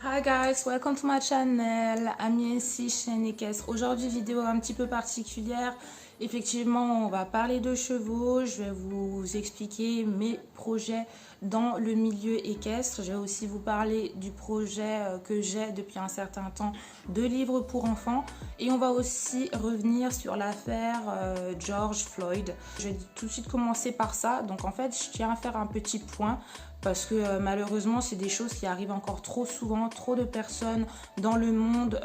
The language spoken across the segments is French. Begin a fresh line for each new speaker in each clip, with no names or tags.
Hi guys, welcome to my channel, Amiensi chaîne équestre. Aujourd'hui vidéo un petit peu particulière. Effectivement, on va parler de chevaux. Je vais vous expliquer mes projets dans le milieu équestre. Je vais aussi vous parler du projet que j'ai depuis un certain temps de livres pour enfants. Et on va aussi revenir sur l'affaire George Floyd. Je vais tout de suite commencer par ça. Donc en fait, je tiens à faire un petit point. Parce que malheureusement, c'est des choses qui arrivent encore trop souvent. Trop de personnes dans le monde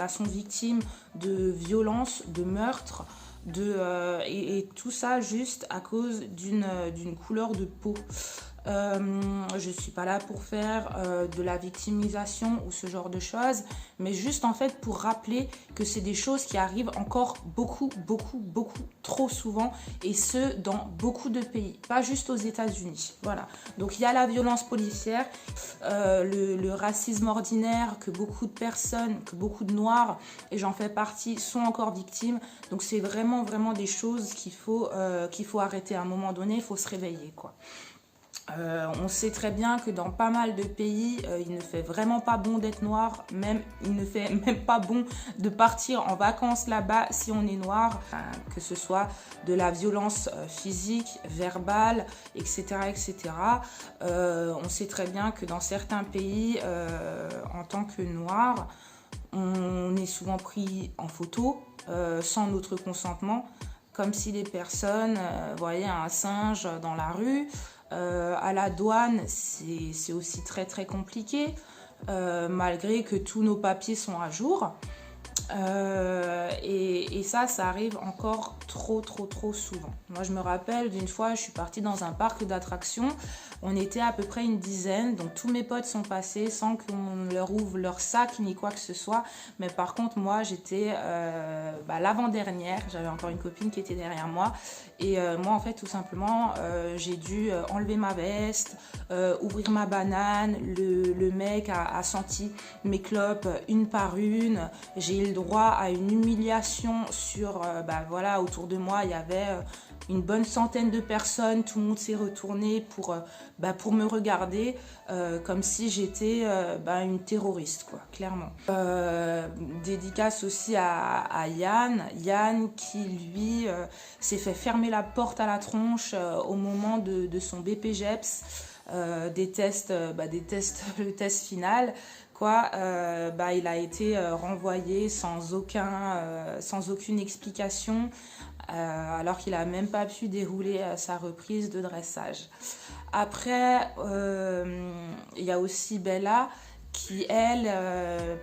sont victimes de violences, de meurtres, et tout ça juste à cause d'une couleur de peau. Je suis pas là pour faire de la victimisation ou ce genre de choses, mais juste en fait pour rappeler que c'est des choses qui arrivent encore beaucoup trop souvent, et ce dans beaucoup de pays, pas juste aux États-Unis. Voilà, donc il y a la violence policière, le racisme ordinaire que beaucoup de personnes, que beaucoup de noirs, et j'en fais partie, sont encore victimes. Donc c'est vraiment des choses qu'il faut arrêter à un moment donné. Il faut se réveiller, quoi. On sait très bien que dans pas mal de pays, il ne fait vraiment pas bon d'être noir, il ne fait même pas bon de partir en vacances là-bas si on est noir, que ce soit de la violence physique, verbale, etc. On sait très bien que dans certains pays, en tant que noir, on est souvent pris en photo sans notre consentement, comme si les personnes voyaient un singe dans la rue. À la douane, c'est aussi très compliqué, malgré que tous nos papiers sont à jour. Et ça arrive encore trop souvent. Moi, je me rappelle d'une fois, je suis partie dans un parc d'attractions. On était à peu près une dizaine, donc tous mes potes sont passés sans qu'on leur ouvre leur sac ni quoi que ce soit. Mais par contre, moi, j'étais l'avant-dernière. J'avais encore une copine qui était derrière moi. Et moi, en fait, tout simplement, j'ai dû enlever ma veste, ouvrir ma banane. Le mec a senti mes clopes une par une. J'ai eu le droit à une humiliation sur, autour de moi, il y avait une bonne centaine de personnes. Tout le monde s'est retourné pour me regarder comme si j'étais une terroriste, quoi, clairement. Dédicace aussi à Yann qui, lui, s'est fait fermer la porte à la tronche au moment de son BPGEPS, des tests, le test final. Il a été renvoyé sans aucune explication, alors qu'il n'a même pas pu dérouler sa reprise de dressage. Après, il y a aussi Bella qui, elle,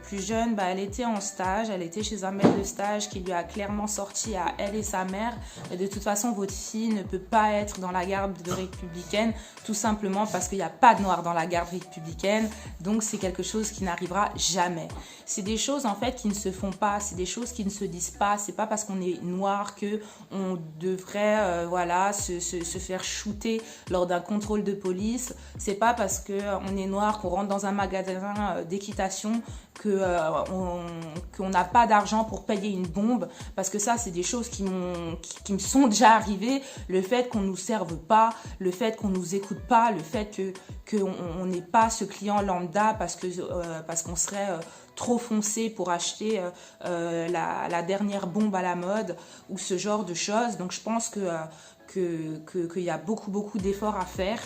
plus jeune, elle était en stage, elle était chez un maître de stage qui lui a clairement sorti à elle et sa mère: de toute façon, votre fille ne peut pas être dans la garde républicaine, tout simplement parce qu'il n'y a pas de noirs dans la garde républicaine, donc c'est quelque chose qui n'arrivera jamais. C'est des choses en fait qui ne se font pas, c'est des choses qui ne se disent pas. C'est pas parce qu'on est noir que on devrait se faire shooter lors d'un contrôle de police. C'est pas parce qu'on est noir qu'on rentre dans un magasin d'équitation qu'on n'a pas d'argent pour payer une bombe, parce que ça, c'est des choses qui me sont déjà arrivées. Le fait qu'on nous serve pas, le fait qu'on nous écoute pas, le fait qu'on n'ait pas ce client lambda parce qu'on serait trop foncé pour acheter la dernière bombe à la mode ou ce genre de choses. Donc je pense qu'il y a beaucoup d'efforts à faire.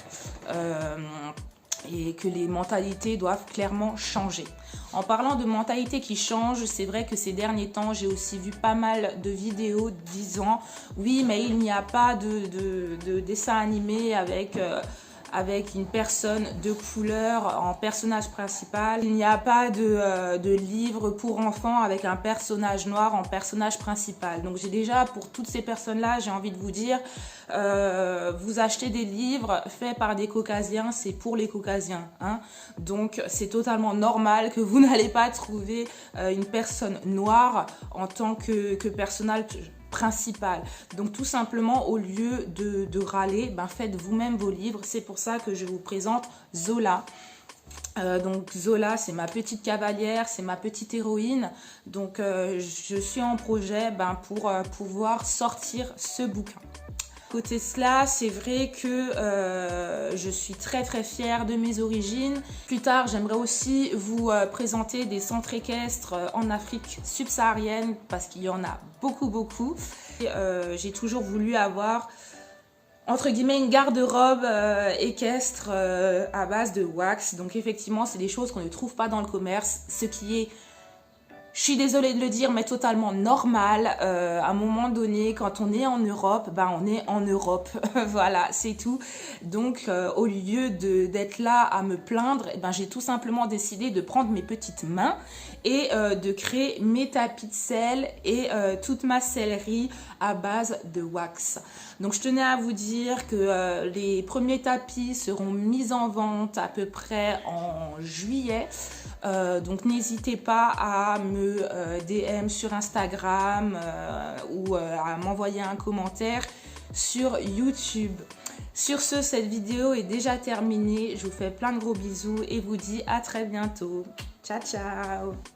Et que les mentalités doivent clairement changer. En parlant de mentalités qui changent, c'est vrai que ces derniers temps, j'ai aussi vu pas mal de vidéos disant: oui, mais il n'y a pas de dessin animé avec avec une personne de couleur en personnage principal. Il n'y a pas de livre pour enfants avec un personnage noir en personnage principal. Donc j'ai déjà, pour toutes ces personnes-là, j'ai envie de vous dire, vous achetez des livres faits par des caucasiens, c'est pour les caucasiens, hein. Donc c'est totalement normal que vous n'allez pas trouver une personne noire en tant que personnage principal. Donc tout simplement, au lieu de râler, ben, faites vous-même vos livres. C'est pour ça que je vous présente Zola. Donc Zola, c'est ma petite cavalière, c'est ma petite héroïne. Donc je suis en projet pour pouvoir sortir ce bouquin. Côté cela, c'est vrai que je suis très très fière de mes origines. Plus tard, j'aimerais aussi vous présenter des centres équestres en Afrique subsaharienne parce qu'il y en a beaucoup. J'ai toujours voulu avoir entre guillemets une garde-robe équestre à base de wax. Donc effectivement, c'est des choses qu'on ne trouve pas dans le commerce, ce qui est, je suis désolée de le dire, mais totalement normal. À un moment donné, quand on est en Europe, on est en Europe. Voilà, c'est tout. Donc, au lieu d'être là à me plaindre, j'ai tout simplement décidé de prendre mes petites mains et de créer mes tapis de sel et toute ma sellerie à base de wax. Donc, je tenais à vous dire que les premiers tapis seront mis en vente à peu près en juillet. Donc n'hésitez pas à me DM sur Instagram ou à m'envoyer un commentaire sur YouTube. Sur ce, cette vidéo est déjà terminée. Je vous fais plein de gros bisous et vous dis à très bientôt. Ciao, ciao!